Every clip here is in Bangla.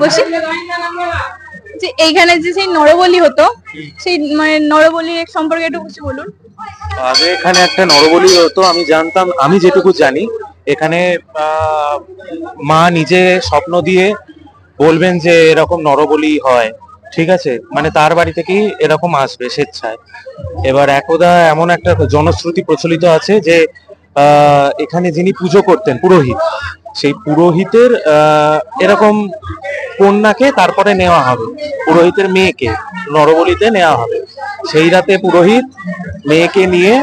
বসি। যে এইখানে যে সেই নরবলি হতো, সেই মানে নরবলির সম্পর্কে একটু কিছু বলুন। আগে এখানে একটা নরবলি হতো, আমি জানতাম, আমি যেটুকু জানি এখানে মা নিজে স্বপ্ন দিয়ে বলবেন যে এরকম নরবলি হয়, ঠিক আছে, মানে তার বাড়ি থেকেই এরকম আসবে স্বেচ্ছায়। এবার একদা এমন একটা জনশ্রুতি প্রচলিত আছে যে এখানে যিনি পুজো করতেন পুরোহিত, সেই পুরোহিতের এরকম কন্যাকে তারপরে নেওয়া হবে, পুরোহিতের মেয়েকে নরবলিতে নেওয়া হবে। সেই রাতে পুরোহিত মেয়েকে নিয়ে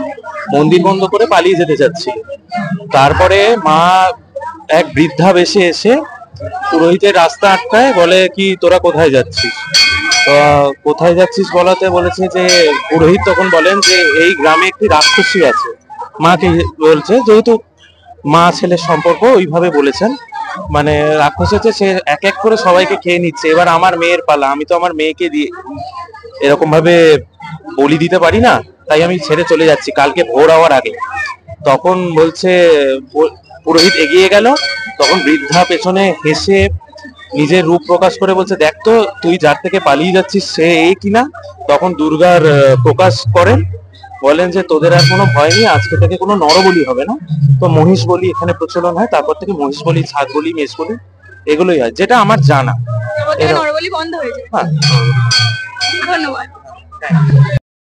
মন্দির বন্ধ করে পালিয়ে যেতে চাচ্ছিল। তারপরে মা এক বৃদ্ধা বেশে এসে পুরোহিতের রাস্তা আটকায়, বলে কি তোরা কোথায় যাচ্ছিস? তো কোথায় যাচ্ছিস বলাতে বলেছে যে, পুরোহিত তখন বলেন যে এই গ্রামে একটি রাক্ষসী আছে। মাকে বলছে, যেহেতু মা ছেলের সম্পর্ক ওইভাবে বলেছেন, মানে রাক্ষস হচ্ছে, সে এক এক করে সবাইকে খেয়ে নিচ্ছে, এবার আমার মেয়ের পালা, আমি তো আমার মেয়েকে দিয়ে এরকম ভাবে বলি দিতে পারি না, তাই আমি ছেড়ে চলে যাচ্ছি কালকে ভোর হওয়ার আগে। তখন বলছে, পুরোহিত এগিয়ে গেল, তখন বৃদ্ধা পেছনে হেসে নিজের রূপ প্রকাশ করে বলছে, দেখ তো তুই যার থেকে পালিয়ে যাচ্ছিস সে এই কিনা। তখন দুর্গার প্রকাশ করেন, বলেন যে তোদের আর কোনো ভয় নেই, আজকে থেকে কোনো নরবলি হবে না। তো মহিষ বলি এখানে প্রচলন হয়, তারপর থেকে মহিষ বলি, ছাগ বলি, মেষ বলি এগুলোই হয়, যেটা আমার জানা। তারপর থেকে নরবলি বন্ধ হয়ে যায়। হ্যাঁ। ধন্যবাদ।